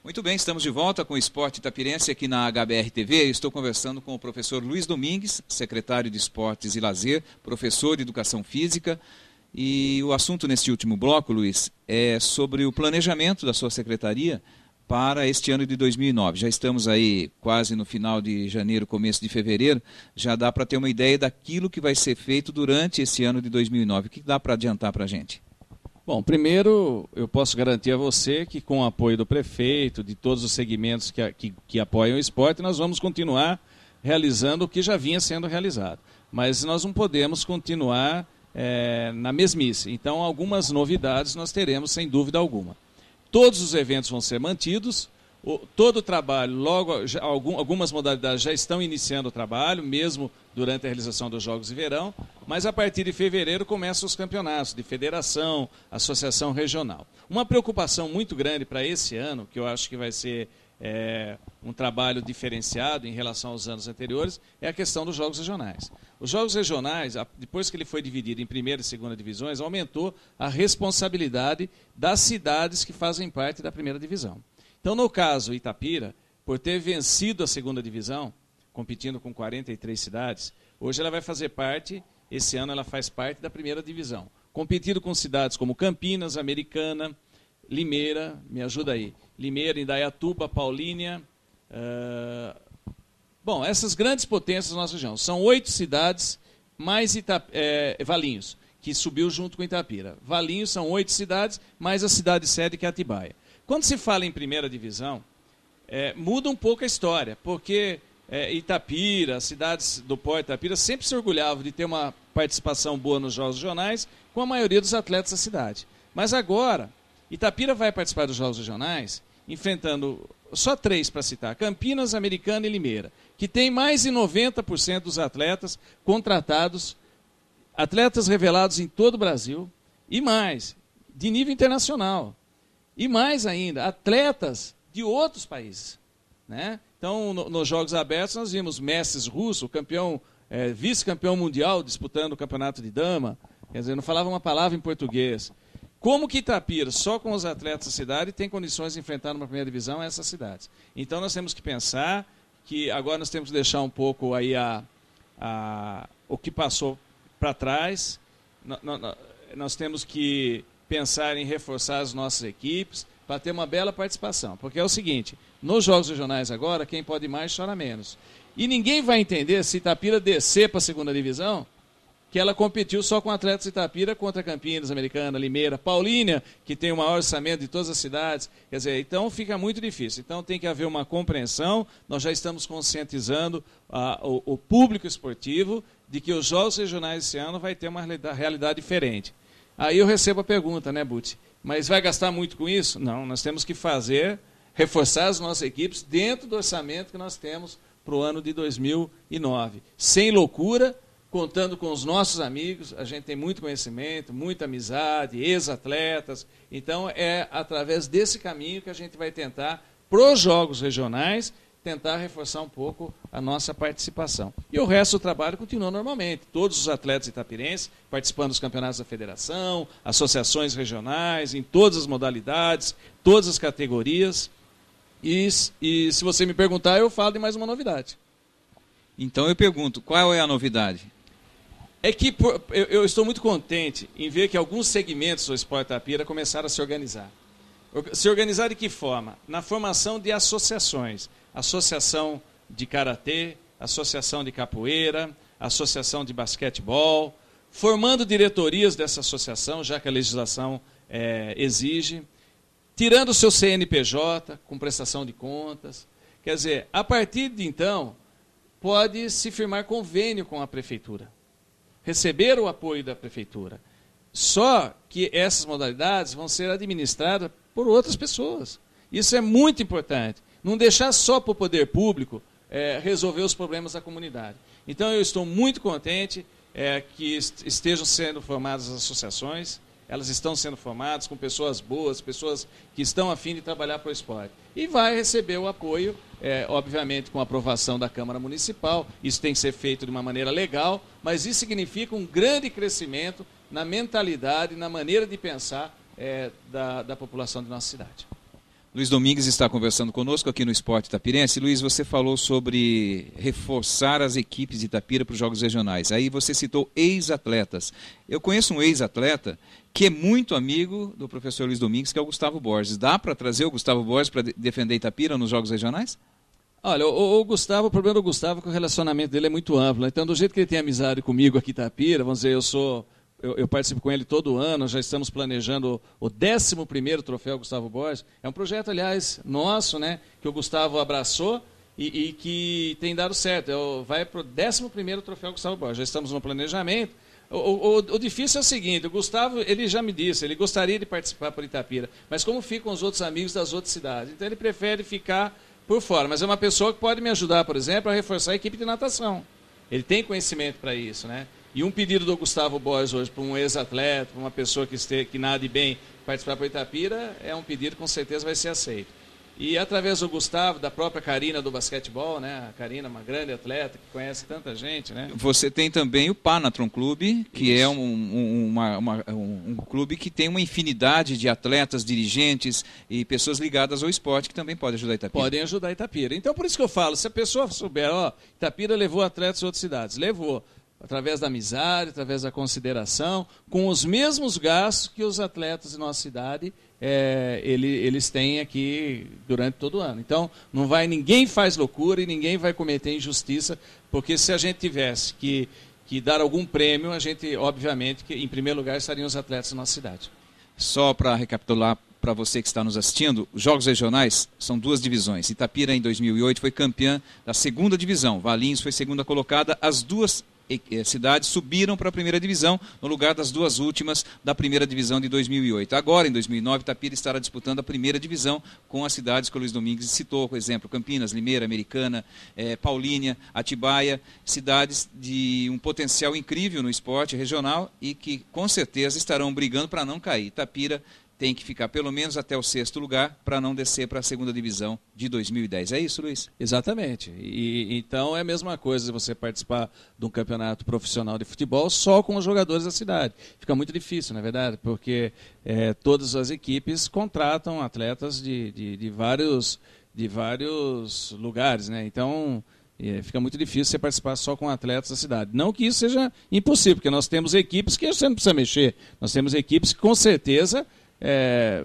Muito bem, estamos de volta com o Esporte Itapirense aqui na HBR TV. Eu estou conversando com o professor Luiz Domingues, secretário de Esportes e Lazer, professor de Educação Física. E o assunto neste último bloco, Luiz, é sobre o planejamento da sua secretaria para este ano de 2009. Já estamos aí quase no final de janeiro, começo de fevereiro. Já dá para ter uma ideia daquilo que vai ser feito durante esse ano de 2009. O que dá para adiantar para a gente? Bom, primeiro eu posso garantir a você que com o apoio do prefeito, de todos os segmentos que apoiam o esporte, nós vamos continuar realizando o que já vinha sendo realizado. Mas nós não podemos continuar na mesmice. Então, algumas novidades nós teremos, sem dúvida alguma. Todos os eventos vão ser mantidos, todo o trabalho, algumas modalidades já estão iniciando o trabalho, mesmo durante a realização dos Jogos de Verão, mas a partir de fevereiro começam os campeonatos de federação, associação regional. Uma preocupação muito grande para esse ano, que eu acho que vai ser um trabalho diferenciado em relação aos anos anteriores, é a questão dos Jogos Regionais. Os Jogos Regionais, depois que ele foi dividido em primeira e segunda divisões, aumentou a responsabilidade das cidades que fazem parte da primeira divisão. Então, no caso Itapira, por ter vencido a segunda divisão, competindo com 43 cidades, hoje ela vai fazer parte, esse ano ela faz parte da primeira divisão, competindo com cidades como Campinas, Americana, Limeira, me ajuda aí, Limeira, Indaiatuba, Paulínia, bom, essas grandes potências da nossa região. São 8 cidades, mais Valinhos, que subiu junto com Itapira. Valinhos são 8 cidades, mais a cidade sede que é Atibaia. Quando se fala em primeira divisão, muda um pouco a história, porque Itapira, cidades do Porto Itapira, sempre se orgulhavam de ter uma participação boa nos Jogos Regionais, com a maioria dos atletas da cidade. Mas agora, Itapira vai participar dos Jogos Regionais, enfrentando só 3 para citar, Campinas, Americana e Limeira, que tem mais de 90% dos atletas contratados, atletas revelados em todo o Brasil, e mais, de nível internacional. E mais ainda, atletas de outros países, né? Então, nos Jogos Abertos, nós vimos mestres russos, vice-campeão mundial, disputando o campeonato de dama, quer dizer, não falava uma palavra em português. Como que Itapira, só com os atletas da cidade, tem condições de enfrentar numa primeira divisão essas cidades? Então, nós temos que pensar que agora nós temos que deixar um pouco aí o que passou para trás, nós temos que pensar em reforçar as nossas equipes para ter uma bela participação. Porque é o seguinte, nos Jogos Regionais agora, quem pode mais chora menos. E ninguém vai entender se Itapira descer para a segunda divisão, que ela competiu só com atletas de Itapira contra Campinas, Americana, Limeira, Paulínia, que tem o maior orçamento de todas as cidades. Quer dizer, então fica muito difícil. Então tem que haver uma compreensão, nós já estamos conscientizando o público esportivo de que os Jogos Regionais esse ano vai ter uma realidade diferente. Aí eu recebo a pergunta, né, Buti? Mas vai gastar muito com isso? Não, nós temos que reforçar as nossas equipes dentro do orçamento que nós temos para o ano de 2009. Sem loucura, contando com os nossos amigos, a gente tem muito conhecimento, muita amizade, ex-atletas. Então é através desse caminho que a gente vai tentar, para os Jogos Regionais, tentar reforçar um pouco a nossa participação. E o resto do trabalho continua normalmente. Todos os atletas itapirenses participando dos campeonatos da federação, associações regionais, em todas as modalidades, todas as categorias. E se você me perguntar, eu falo de mais uma novidade. Então eu pergunto, qual é a novidade? É que eu estou muito contente em ver que alguns segmentos do Esporte Itapira começaram a se organizar. Se organizar de que forma? Na formação de associações. Associação de karatê, associação de capoeira, associação de basquetebol, formando diretorias dessa associação, já que a legislação exige, tirando o seu CNPJ, com prestação de contas. Quer dizer, a partir de então, pode se firmar convênio com a prefeitura, receber o apoio da prefeitura. Só que essas modalidades vão ser administradas por outras pessoas. Isso é muito importante. Não deixar só para o poder público resolver os problemas da comunidade. Então eu estou muito contente que estejam sendo formadas as associações, elas estão sendo formadas com pessoas boas, pessoas que estão a fim de trabalhar para o esporte. E vai receber o apoio, obviamente com a aprovação da Câmara Municipal, isso tem que ser feito de uma maneira legal, mas isso significa um grande crescimento na mentalidade, na maneira de pensar da população de nossa cidade. Luiz Domingues está conversando conosco aqui no Esporte Itapirense. Luiz, você falou sobre reforçar as equipes de Itapira para os jogos regionais. Aí você citou ex-atletas. Eu conheço um ex-atleta que é muito amigo do professor Luiz Domingues, que é o Gustavo Borges. Dá para trazer o Gustavo Borges para defender Itapira nos jogos regionais? Olha, o Gustavo, o problema do Gustavo é que o relacionamento dele é muito amplo. Então, do jeito que ele tem amizade comigo aqui em Itapira, vamos dizer, eu participo com ele todo ano, já estamos planejando o 11º troféu Gustavo Borges. É um projeto, aliás, nosso, né, que o Gustavo abraçou e que tem dado certo. Vai para o 11º troféu Gustavo Borges. Já estamos no planejamento. O difícil é o seguinte, o Gustavo, ele já me disse, ele gostaria de participar por Itapira, mas como ficam os outros amigos das outras cidades? Então ele prefere ficar por fora, mas é uma pessoa que pode me ajudar, por exemplo, a reforçar a equipe de natação. Ele tem conhecimento para isso, né? E um pedido do Gustavo Borges hoje para um ex-atleta, para uma pessoa que nade bem, participar para Itapira, é um pedido que com certeza vai ser aceito. E através do Gustavo, da própria Karina do basquetebol, né? A Karina, uma grande atleta, que conhece tanta gente, né? Você tem também o Panatron Clube, que Isso. É um clube que tem uma infinidade de atletas, dirigentes e pessoas ligadas ao esporte que também podem ajudar Itapira. Podem ajudar Itapira. Então, por isso que eu falo, se a pessoa souber, Itapira levou atletas de outras cidades, levou. Através da amizade, através da consideração, com os mesmos gastos que os atletas de nossa cidade eles têm aqui durante todo o ano. Então, ninguém faz loucura e ninguém vai cometer injustiça, porque se a gente tivesse que dar algum prêmio, a gente, obviamente, que em primeiro lugar estariam os atletas da nossa cidade. Só para recapitular para você que está nos assistindo, os Jogos Regionais são 2 divisões. Itapira, em 2008, foi campeã da 2ª divisão. Valinhos foi 2ª colocada. As 2 cidades subiram para a 1ª divisão, no lugar das 2 últimas da 1ª divisão de 2008. Agora, em 2009, Itapira estará disputando a 1ª divisão com as cidades que o Luiz Domingues citou, por exemplo, Campinas, Limeira, Americana, Paulínia, Atibaia, cidades de um potencial incrível no esporte regional e que, com certeza, estarão brigando para não cair. Itapira tem que ficar pelo menos até o 6º lugar para não descer para a 2ª divisão de 2010. É isso, Luiz? Exatamente. Então é a mesma coisa você participar de um campeonato profissional de futebol só com os jogadores da cidade. Fica muito difícil, não é verdade? Porque todas as equipes contratam atletas de vários lugares, né? Então fica muito difícil você participar só com atletas da cidade. Não que isso seja impossível, porque nós temos equipes que você não precisa mexer. Nós temos equipes que com certeza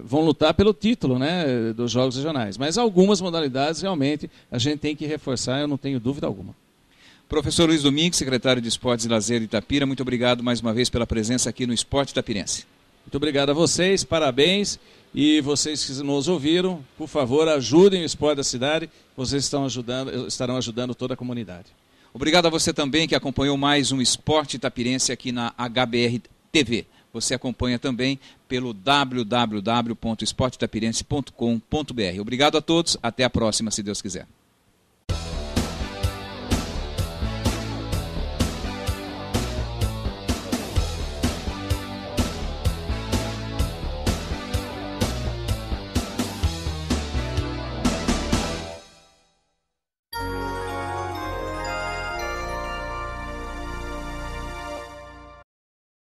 vão lutar pelo título, né, dos Jogos Regionais. Mas algumas modalidades realmente a gente tem que reforçar, eu não tenho dúvida alguma. Professor Luiz Domingues, secretário de Esportes e Lazer de Itapira, muito obrigado mais uma vez pela presença aqui no Esporte Itapirense. Muito obrigado a vocês, parabéns. E vocês que nos ouviram, por favor, ajudem o esporte da cidade, vocês estarão ajudando toda a comunidade. Obrigado a você também que acompanhou mais um Esporte Itapirense aqui na HBR TV. Você acompanha também pelo www.esporteitapirense.com.br. Obrigado a todos, até a próxima, se Deus quiser.